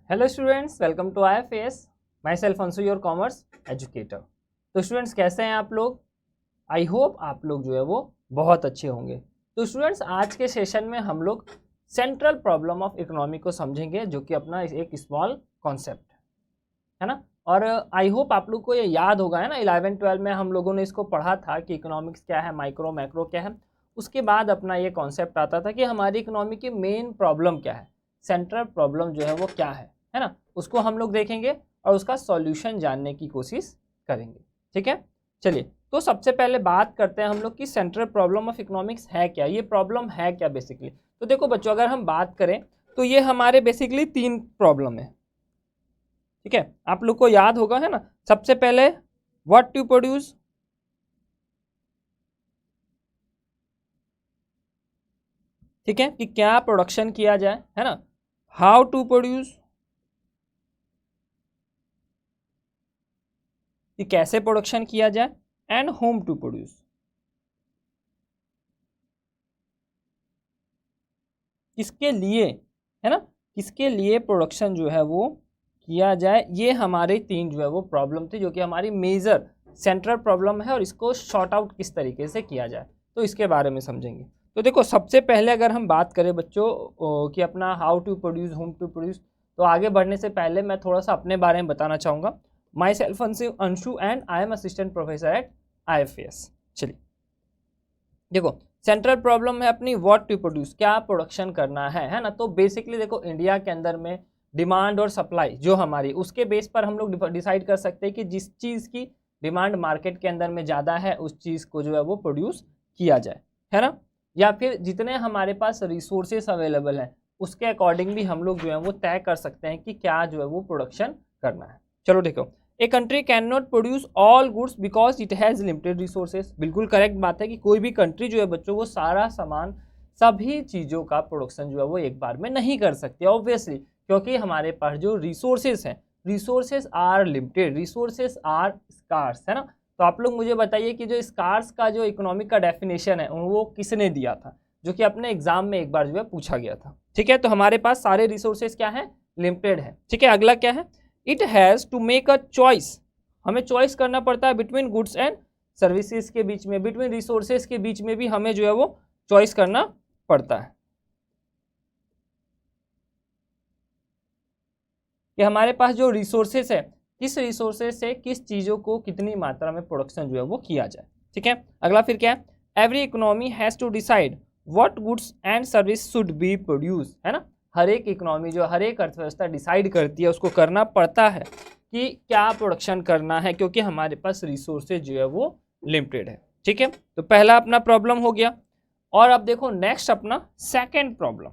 Hello students, welcome to IFAS। Myself Anshu, your commerce educator. तो students कैसे हैं आप लोग? आई होप आप लोग जो है वो बहुत अच्छे होंगे। तो स्टूडेंट्स आज के सेशन में हम लोग सेंट्रल प्रॉब्लम ऑफ इकोनॉमी को समझेंगे, जो कि अपना एक स्मॉल कॉन्सेप्ट है ना। और आई होप आप लोग को ये याद होगा, है ना, 11-12 में हम लोगों ने इसको पढ़ा था कि इकोनॉमिक्स क्या है, माइक्रो मैक्रो क्या है। उसके बाद अपना ये कॉन्सेप्ट आता था कि हमारी इकोनॉमी की मेन प्रॉब्लम क्या है, सेंट्रल प्रॉब्लम जो है वो क्या है ना। उसको हम लोग देखेंगे और उसका सॉल्यूशन जानने की कोशिश करेंगे। ठीक है, चलिए। तो सबसे पहले बात करते हैं हम लोग कि सेंट्रल प्रॉब्लम ऑफ इकोनॉमिक्स है क्या, ये प्रॉब्लम है क्या बेसिकली। तो देखो बच्चों, अगर हम बात करें तो ये हमारे बेसिकली 3 प्रॉब्लम है। ठीक है, आप लोग को याद होगा, है ना। सबसे पहले व्हाट टू प्रोड्यूस, ठीक है, कि क्या प्रोडक्शन किया जाए, है ना। हाउ टू प्रोड्यूस, कि कैसे प्रोडक्शन किया जाए। एंड होम टू प्रोड्यूस, किसके लिए, है ना, किसके लिए प्रोडक्शन जो है वो किया जाए। ये हमारे 3 जो है वो प्रॉब्लम थी, जो कि हमारी मेजर सेंट्रल प्रॉब्लम है, और इसको शॉर्ट आउट किस तरीके से किया जाए तो इसके बारे में समझेंगे। तो देखो, सबसे पहले अगर हम बात करें बच्चों कि अपना how to produce, whom to produce, तो आगे बढ़ने से पहले मैं थोड़ा सा अपने बारे में बताना चाहूँगा। My self Anshu and I am assistant professor at IFAS। चलिए देखो, सेंट्रल प्रॉब्लम है अपनी व्हाट टू प्रोड्यूस, क्या प्रोडक्शन करना है ना। तो बेसिकली देखो, इंडिया के अंदर में डिमांड और सप्लाई जो हमारी, उसके बेस पर हम लोग डिसाइड कर सकते हैं कि जिस चीज़ की डिमांड मार्केट के अंदर में ज़्यादा है उस चीज़ को जो है वो प्रोड्यूस किया जाए, है ना। या फिर जितने हमारे पास रिसोर्सेस अवेलेबल हैं उसके अकॉर्डिंग भी हम लोग जो है वो तय कर सकते हैं कि क्या जो है वो प्रोडक्शन करना है। चलो देखो, a country can not produce all goods because it has limited resources. बिल्कुल करेक्ट बात है कि कोई भी कंट्री जो है बच्चों, वो सारा सामान, सभी चीज़ों का प्रोडक्शन जो है वो एक बार में नहीं कर सकती ऑब्वियसली, क्योंकि हमारे पास जो रिसोर्सेज हैं, resources are limited, resources are scarce, है ना। तो आप लोग मुझे बताइए कि जो स्कार्स का जो इकोनॉमिक का डेफिनेशन है वो किसने दिया था, जो कि अपने एग्जाम में एक बार जो है पूछा गया था। ठीक है, तो हमारे पास सारे रिसोर्सेज क्या है, लिमिटेड है। ठीक है, अगला क्या है, it has to make a choice, हमें चॉइस करना पड़ता है बिटवीन गुड्स एंड सर्विसेज के बीच में, बिटवीन रिसोर्सेज के बीच में भी हमें जो है वो चॉइस करना पड़ता है कि हमारे पास जो रिसोर्सेज है, किस रिसोर्सेज से किस चीज़ों को कितनी मात्रा में प्रोडक्शन जो है वो किया जाए। ठीक है, अगला फिर क्या है, every economy has to decide what goods and service should be produce, है ना। हर एक इकोनॉमी जो हर एक अर्थव्यवस्था डिसाइड करती है, उसको करना पड़ता है कि क्या प्रोडक्शन करना है, क्योंकि हमारे पास रिसोर्सेज जो है वो लिमिटेड है। ठीक है, तो पहला अपना प्रॉब्लम हो गया। और अब देखो नेक्स्ट अपना सेकेंड प्रॉब्लम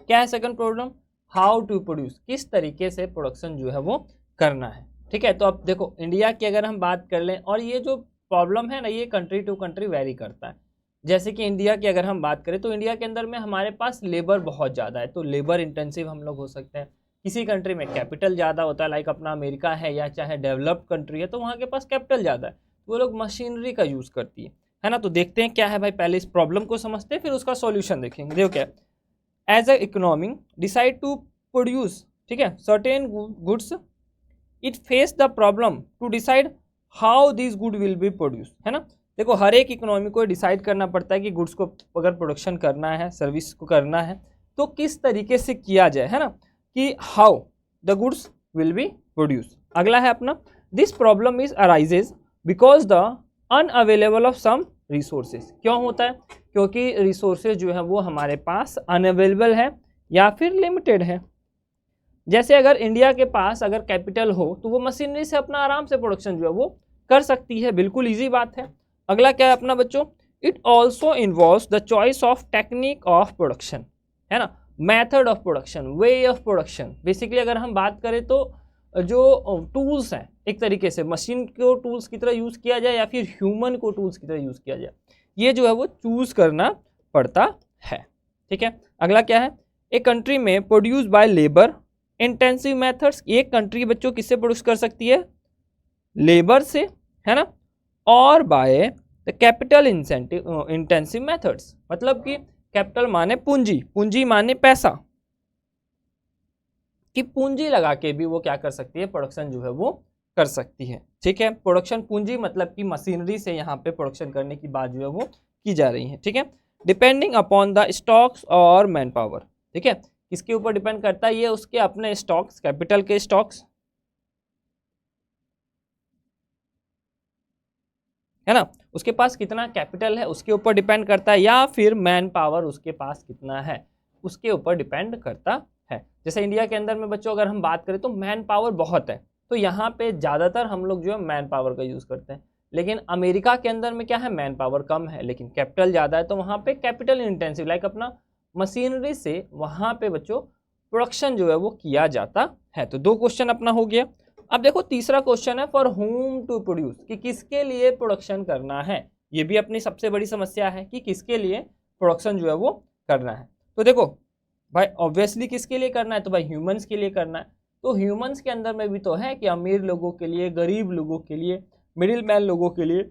क्या है। Second problem, how to produce, किस तरीके से प्रोडक्शन जो है वो करना है। ठीक है, तो अब देखो इंडिया की अगर हम बात कर लें, और ये जो प्रॉब्लम है ना, ये कंट्री टू कंट्री वेरी करता है। जैसे कि इंडिया की अगर हम बात करें तो इंडिया के अंदर में हमारे पास लेबर बहुत ज़्यादा है, तो लेबर इंटेंसिव हम लोग हो सकते हैं। किसी कंट्री में कैपिटल ज़्यादा होता है, लाइक अपना अमेरिका है या चाहे डेवलप्ड कंट्री है, तो वहाँ के पास कैपिटल ज़्यादा है, तो वो लोग मशीनरी का यूज़ करती है ना। तो देखते हैं क्या है भाई, पहले इस प्रॉब्लम को समझते हैं फिर उसका सॉल्यूशन देखेंगे। देखो क्या, as a economy decide to produce, ठीक है, certain goods, it face the problem to decide how this good will be produce, है ना। देखो हर एक इकोनॉमी को डिसाइड करना पड़ता है कि गुड्स को अगर प्रोडक्शन करना है, सर्विस को करना है, तो किस तरीके से किया जाए, है ना, कि how the goods will be produce. अगला है अपना, this problem is arises because the unavailable of some resources. क्यों होता है, क्योंकि रिसोर्सेज जो है वो हमारे पास अनअवेलेबल है या फिर लिमिटेड है। जैसे अगर इंडिया के पास अगर कैपिटल हो तो वो मशीनरी से अपना आराम से प्रोडक्शन जो है वो कर सकती है, बिल्कुल इजी बात है। अगला क्या है अपना बच्चों, it also involves the choice of technique of production, है ना, method of production, way of production. Basically अगर हम बात करें तो जो टूल्स हैं, एक तरीके से मशीन को टूल्स की तरह यूज़ किया जाए या फिर ह्यूमन को टूल्स की तरह यूज़ किया जाए, ये जो है वो चूज़ करना पड़ता है। ठीक है, अगला क्या है, ए कंट्री में produce by labour intensive methods. एक कंट्री बच्चों किससे प्रोड्यूस कर सकती है, लेबर से, है ना, और by the capital intensive methods, मतलब कि कैपिटल माने पूंजी, पूंजी माने पैसा, कि पूंजी लगा के भी वो क्या कर सकती है, प्रोडक्शन जो है वो कर सकती है। ठीक है, प्रोडक्शन पूंजी मतलब कि मशीनरी से यहाँ पे प्रोडक्शन करने की बात जो है वो की जा रही है। ठीक है, डिपेंडिंग अपॉन द स्टॉक्स और मैन पावर। ठीक है, किसके ऊपर डिपेंड करता है, ये उसके अपने स्टॉक्स, कैपिटल के स्टॉक्स, है ना, उसके पास कितना कैपिटल है उसके ऊपर डिपेंड करता है, या फिर मैन पावर उसके पास कितना है उसके ऊपर डिपेंड करता है। जैसे इंडिया के अंदर में बच्चों अगर हम बात करें तो मैन पावर बहुत है, तो यहाँ पे ज़्यादातर हम लोग जो है मैन पावर का यूज़ करते हैं। लेकिन अमेरिका के अंदर में क्या है, मैन पावर कम है लेकिन कैपिटल ज़्यादा है, तो वहाँ पे कैपिटल इंटेंसिव लाइक अपना मशीनरी से वहाँ पे बच्चों प्रोडक्शन जो है वो किया जाता है। तो 2 क्वेश्चन अपना हो गया। अब देखो तीसरा क्वेश्चन है फॉर होम टू प्रोड्यूस, कि किसके लिए प्रोडक्शन करना है। ये भी अपनी सबसे बड़ी समस्या है कि किसके लिए प्रोडक्शन जो है वो करना है। तो देखो भाई ऑब्वियसली किसके लिए करना है, तो भाई ह्यूमंस के लिए करना है। तो ह्यूमंस के अंदर में भी तो है कि अमीर लोगों के लिए, गरीब लोगों के लिए, मिडिल मैन लोगों के लिए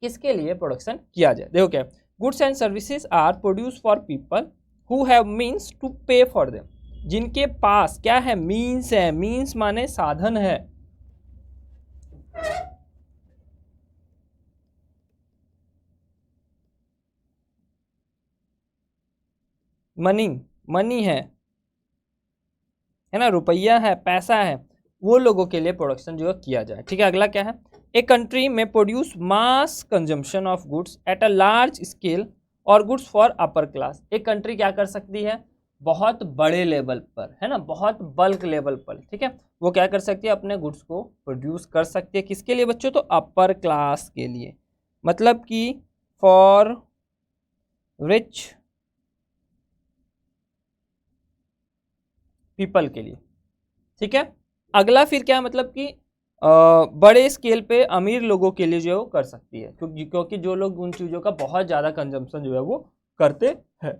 किसके लिए प्रोडक्शन किया जाए। देखो क्या, goods and services are produce for people who have means to pay for them, जिनके पास क्या है, मीन्स है, मीन्स माने साधन है, मनी, मनी है ना, रुपया है, पैसा है, वो लोगों के लिए प्रोडक्शन जो है किया जाए। ठीक है, अगला क्या है, ए कंट्री में produce mass consumption of goods at a large scale और गुड्स फॉर अपर क्लास। एक कंट्री क्या कर सकती है, बहुत बड़े लेवल पर, है ना, बहुत बल्क लेवल पर, ठीक है, वो क्या कर सकती है, अपने गुड्स को प्रोड्यूस कर सकती है। किसके लिए बच्चों, तो अपर क्लास के लिए, मतलब कि फॉर रिच पीपल के लिए। ठीक है, अगला फिर क्या, मतलब कि बड़े स्केल पे अमीर लोगों के लिए जो कर सकती है, क्योंकि जो लोग उन चीज़ों का बहुत ज़्यादा कंजम्पशन जो है वो करते हैं।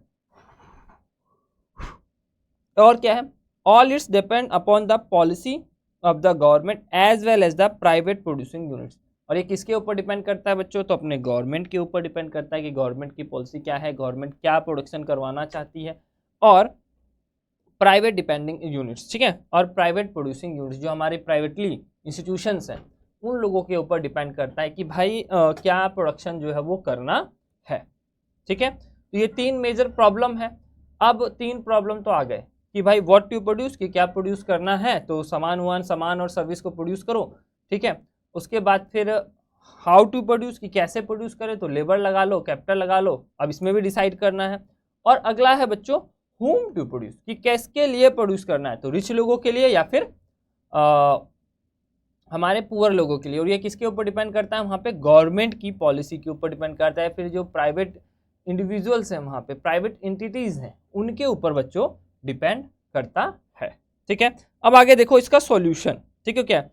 और क्या है, all it's depend upon the policy of the government as well as the private producing units. और ये किसके ऊपर डिपेंड करता है बच्चों, तो अपने गवर्नमेंट के ऊपर डिपेंड करता है कि गवर्नमेंट की पॉलिसी क्या है, गवर्नमेंट क्या प्रोडक्शन करवाना चाहती है। और प्राइवेट डिपेंडिंग यूनिट्स, ठीक है, और प्राइवेट प्रोड्यूसिंग यूनिट्स जो हमारे प्राइवेटली इंस्टीट्यूशंस हैं, उन लोगों के ऊपर डिपेंड करता है कि भाई क्या प्रोडक्शन जो है वो करना है। ठीक है, तो ये 3 मेजर प्रॉब्लम है। अब 3 प्रॉब्लम तो आ गए कि भाई व्हाट टू प्रोड्यूस, कि क्या प्रोड्यूस करना है, तो सामान और सर्विस को प्रोड्यूस करो। ठीक है, उसके बाद फिर हाउ टू प्रोड्यूस, कि कैसे प्रोड्यूस करें, तो लेबर लगा लो, कैपिटल लगा लो, अब इसमें भी डिसाइड करना है। और अगला है बच्चों होम टू प्रोड्यूस, कि किसके लिए प्रोड्यूस करना है, तो रिच लोगों के लिए या फिर हमारे पुअर लोगों के लिए। और ये किसके ऊपर डिपेंड करता है, वहाँ पे गवर्नमेंट की पॉलिसी के ऊपर डिपेंड करता है। फिर जो प्राइवेट इंडिविजुअल्स हैं, वहाँ पे प्राइवेट एंटिटीज़ हैं, उनके ऊपर बच्चों डिपेंड करता है। ठीक है, अब आगे देखो इसका सॉल्यूशन। ठीक है, क्या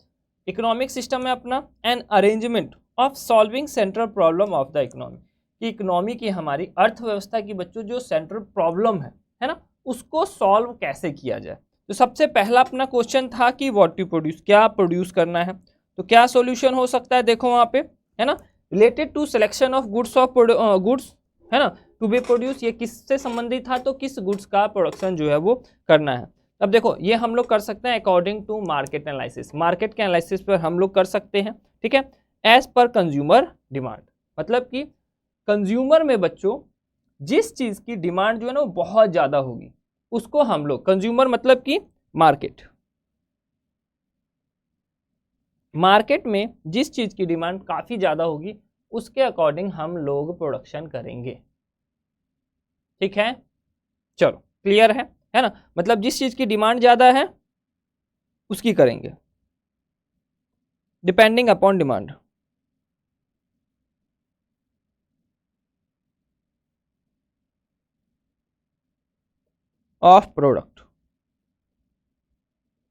इकोनॉमिक सिस्टम है अपना, an arrangement of solving central problem of the economy, कि इकोनॉमी की, हमारी अर्थव्यवस्था की बच्चों जो सेंट्रल प्रॉब्लम है ना, उसको सॉल्व कैसे किया जाए। तो सबसे पहला अपना क्वेश्चन था कि व्हाट टू प्रोड्यूस, क्या प्रोड्यूस करना है, तो क्या सॉल्यूशन हो सकता है, देखो वहाँ पे है ना, related to selection of goods goods, है ना, टू बी प्रोड्यूस, ये किससे संबंधित था, तो किस गुड्स का प्रोडक्शन जो है वो करना है। अब देखो ये हम लोग कर सकते हैं according to market analysis, market के एनालिसिस पर हम लोग कर सकते हैं। ठीक है, एज पर कंज्यूमर डिमांड, मतलब कि कंज्यूमर में बच्चों जिस चीज़ की डिमांड जो है ना वो बहुत ज़्यादा होगी, उसको हम लोग, कंज्यूमर मतलब कि मार्केट, मार्केट में जिस चीज़ की डिमांड काफ़ी ज़्यादा होगी उसके अकॉर्डिंग हम लोग प्रोडक्शन करेंगे। ठीक है, चलो क्लियर है ना, मतलब जिस चीज़ की डिमांड ज़्यादा है उसकी करेंगे, depending upon demand. Of product.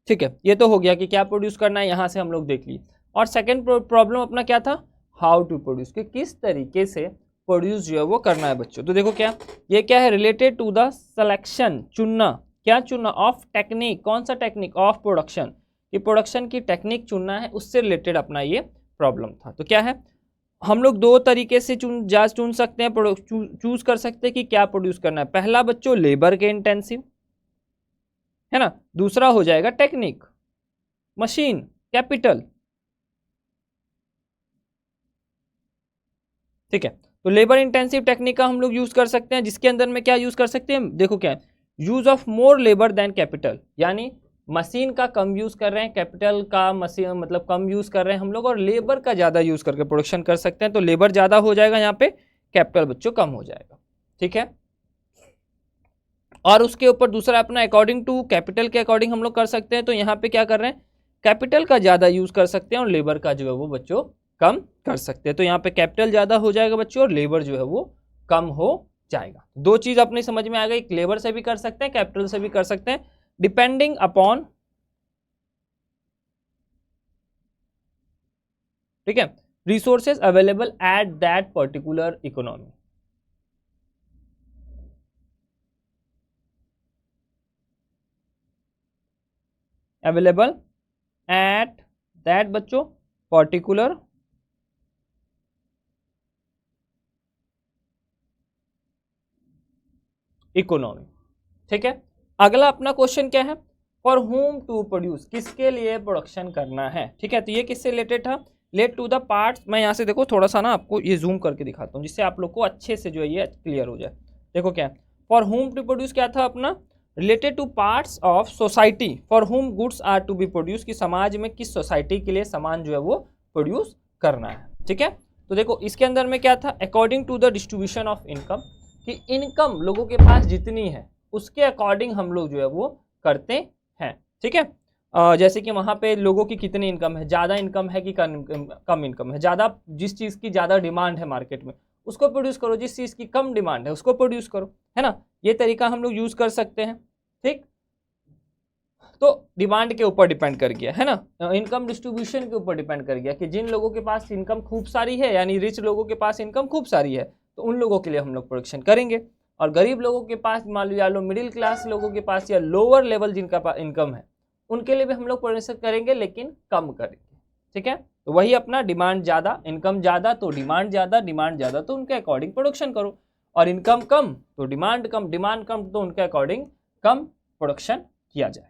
ठीक है, ये तो हो गया कि क्या प्रोड्यूस करना है, यहाँ से हम लोग देख लिए। और सेकंड प्रॉब्लम अपना क्या था, हाउ टू प्रोड्यूस, कि किस तरीके से प्रोड्यूस जो है वो करना है बच्चों। तो देखो क्या, ये क्या है, रिलेटेड टू द सिलेक्शन, चुनना, क्या चुनना, ऑफ टेक्निक, कौन सा टेक्निक, ऑफ प्रोडक्शन, कि प्रोडक्शन की टेक्निक चुनना है, उससे रिलेटेड अपना ये प्रॉब्लम था। तो क्या है, हम लोग दो तरीके से चुन सकते हैं, चूज कर सकते हैं कि क्या प्रोड्यूस करना है। पहला बच्चों लेबर के इंटेंसिव, है ना, दूसरा हो जाएगा टेक्निक, मशीन, कैपिटल। ठीक है, तो लेबर इंटेंसिव टेक्निक का हम लोग यूज कर सकते हैं, जिसके अंदर में क्या यूज कर सकते हैं, देखो क्या है, use of more labour than capital, यानी मशीन का कम यूज कर रहे हैं, कैपिटल का मशीन मतलब कम यूज कर रहे हैं हम लोग, और लेबर का ज्यादा यूज करके प्रोडक्शन कर सकते हैं। तो लेबर ज्यादा हो जाएगा यहाँ पे, कैपिटल बच्चों कम हो जाएगा। ठीक है, और उसके ऊपर दूसरा अपना अकॉर्डिंग टू कैपिटल के अकॉर्डिंग हम लोग कर सकते हैं। तो यहाँ पे क्या कर रहे हैं, कैपिटल का ज्यादा यूज कर सकते हैं और लेबर का जो है वो बच्चों कम कर सकते हैं। तो यहाँ पे कैपिटल ज्यादा हो जाएगा बच्चों और लेबर जो है वो कम हो जाएगा। दो चीज अपनी समझ में आ गई, लेबर से भी कर सकते हैं, कैपिटल से भी कर सकते हैं, डिपेंडिंग अपॉन, ठीक है, resources available at that particular economy. Available at that बच्चों पर्टिकुलर इकोनॉमी। ठीक है, अगला अपना क्वेश्चन क्या है, फॉर होम टू प्रोड्यूस, किसके लिए प्रोडक्शन करना है। ठीक है, तो ये किससे रिलेटेड था, लेट टू द पार्ट्स। मैं यहाँ से देखो थोड़ा सा ना आपको ये जूम करके दिखाता हूँ, जिससे आप लोग को अच्छे से जो है ये क्लियर हो जाए। देखो क्या है, फॉर होम टू प्रोड्यूस क्या था अपना, related to parts of society for whom goods are to be produce, कि समाज में किस सोसाइटी के लिए सामान जो है वो प्रोड्यूस करना है। ठीक है, तो देखो इसके अंदर में क्या था, according to the distribution of income, कि इनकम लोगों के पास जितनी है उसके अकॉर्डिंग हम लोग जो है वो करते हैं। ठीक है, जैसे कि वहाँ पे लोगों की कितनी इनकम है, ज़्यादा इनकम है कि कम इनकम है, ज़्यादा जिस चीज़ की ज़्यादा डिमांड है मार्केट में उसको प्रोड्यूस करो, जिस चीज़ की कम डिमांड है उसको प्रोड्यूस करो, है ना, ये तरीका हम लोग यूज़ कर सकते हैं। ठीक, तो डिमांड के ऊपर डिपेंड कर गया, है ना, इनकम डिस्ट्रीब्यूशन के ऊपर डिपेंड कर गया कि जिन लोगों के पास इनकम खूब सारी है, यानी रिच लोगों के पास इनकम खूब सारी है, तो उन लोगों के लिए हम लोग प्रोडक्शन करेंगे, और गरीब लोगों के पास, मान लो मिडिल क्लास लोगों के पास या लोअर लेवल जिनका इनकम है उनके लिए भी हम लोग प्रोडक्शन करेंगे, लेकिन कम करेंगे। ठीक है, तो वही अपना डिमांड ज़्यादा, इनकम ज़्यादा तो डिमांड ज़्यादा, डिमांड ज़्यादा तो उनके अकॉर्डिंग प्रोडक्शन करो, और इनकम कम तो डिमांड कम, डिमांड कम तो उनके अकॉर्डिंग कम प्रोडक्शन किया जाए।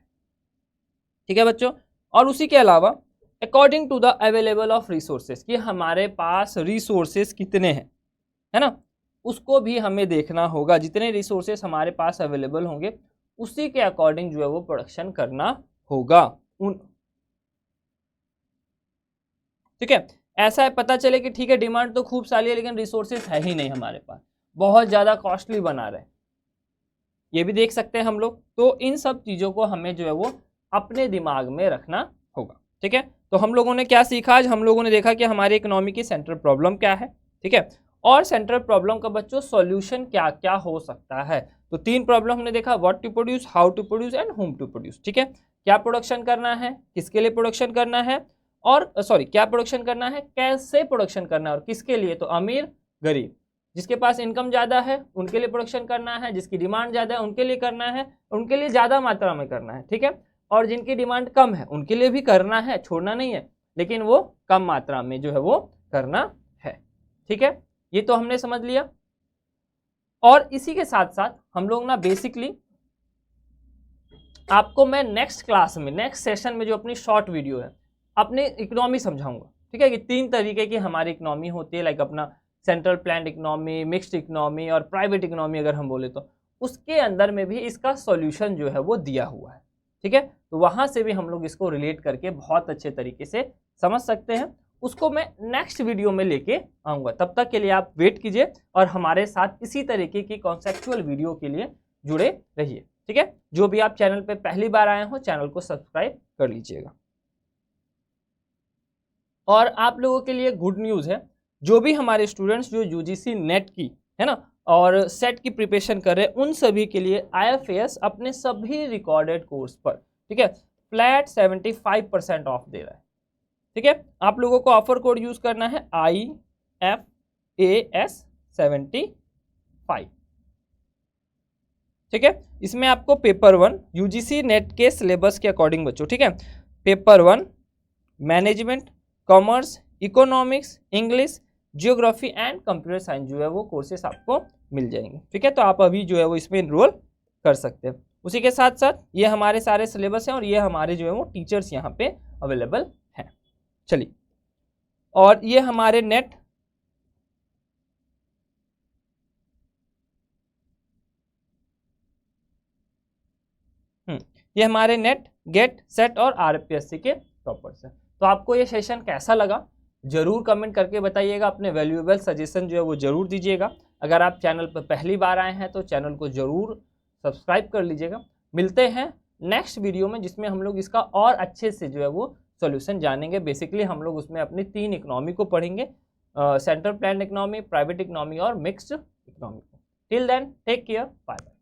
ठीक है बच्चों, और उसी के अलावा according to the available of resources, कि हमारे पास रिसोर्सेज कितने हैं, है ना, उसको भी हमें देखना होगा। जितने रिसोर्सेज हमारे पास अवेलेबल होंगे उसी के अकॉर्डिंग जो है वो प्रोडक्शन करना होगा उन। ठीक है, ऐसा है पता चले कि ठीक है डिमांड तो खूब सारी है लेकिन रिसोर्सेज है ही नहीं हमारे पास, बहुत ज़्यादा कॉस्टली बना रहे, ये भी देख सकते हैं हम लोग। तो इन सब चीज़ों को हमें जो है वो अपने दिमाग में रखना होगा। ठीक है, तो हम लोगों ने क्या सीखा आज, हम लोगों ने देखा कि हमारी इकोनॉमी की सेंट्रल प्रॉब्लम क्या है। ठीक है, और सेंट्रल प्रॉब्लम का बच्चों सॉल्यूशन क्या क्या हो सकता है। तो तीन प्रॉब्लम हमने देखा, what to produce, how to produce and whom to produce. ठीक है, क्या प्रोडक्शन करना है, किसके लिए प्रोडक्शन करना है, और सॉरी क्या प्रोडक्शन करना है, कैसे प्रोडक्शन करना है और किसके लिए, तो अमीर गरीब, जिसके पास इनकम ज़्यादा है उनके लिए प्रोडक्शन करना है, जिसकी डिमांड ज़्यादा है उनके लिए करना है, उनके लिए ज़्यादा मात्रा में करना है। ठीक है, और जिनकी डिमांड कम है उनके लिए भी करना है, छोड़ना नहीं है, लेकिन वो कम मात्रा में जो है वो करना है। ठीक है, ये तो हमने समझ लिया। और इसी के साथ साथ हम लोग ना बेसिकली आपको मैं नेक्स्ट क्लास में, नेक्स्ट सेशन में जो अपनी शॉर्ट वीडियो है अपनी इकोनॉमी समझाऊंगा। ठीक है, कि तीन तरीके की हमारी इकोनॉमी होती है, लाइक अपना central planned economy, mixed economy और प्राइवेट इकोनॉमी अगर हम बोले तो उसके अंदर में भी इसका सॉल्यूशन जो है वो दिया हुआ है। ठीक है, तो वहाँ से भी हम लोग इसको रिलेट करके बहुत अच्छे तरीके से समझ सकते हैं। उसको मैं नेक्स्ट वीडियो में लेके आऊँगा, तब तक के लिए आप वेट कीजिए और हमारे साथ इसी तरीके की कॉन्सेप्चुअल वीडियो के लिए जुड़े रहिए। ठीक है, जो भी आप चैनल पे पहली बार आए हो चैनल को सब्सक्राइब कर लीजिएगा। और आप लोगों के लिए गुड न्यूज़ है, जो भी हमारे स्टूडेंट्स जो यूजीसी नेट की, है ना, और सेट की प्रिपरेशन कर रहे हैं उन सभी के लिए IFAS अपने सभी रिकॉर्डेड कोर्स पर, ठीक है, फ्लैट 75% ऑफ दे रहा है। ठीक है, आप लोगों को ऑफर कोड यूज करना है IFAS 75। ठीक है, इसमें आपको पेपर 1 यूजीसी नेट के सिलेबस के अकॉर्डिंग बच्चों, ठीक है, paper 1 management, commerce, economics, English, geography and computer science जो है वो कोर्सेस आपको मिल जाएंगे। ठीक है, तो आप अभी जो है वो इसमें इनरोल कर सकते हैं। उसी के साथ साथ ये हमारे सारे सिलेबस हैं और ये हमारे जो है वो टीचर्स यहाँ पे अवेलेबल हैं। चलिए, और ये हमारे नेट ये हमारे नेट, गेट, सेट और आरपीएससी के टॉपर्स हैं। तो आपको ये सेशन कैसा लगा जरूर कमेंट करके बताइएगा, अपने वैल्यूएबल सजेशन जो है वो जरूर दीजिएगा। अगर आप चैनल पर पहली बार आए हैं तो चैनल को जरूर सब्सक्राइब कर लीजिएगा। मिलते हैं नेक्स्ट वीडियो में जिसमें हम लोग इसका और अच्छे से जो है वो सॉल्यूशन जानेंगे। बेसिकली हम लोग उसमें अपनी 3 इकोनॉमी को पढ़ेंगे, central plan economy, private economy और मिक्स्ड इकोनॉमी को। Till then take care, bye bye.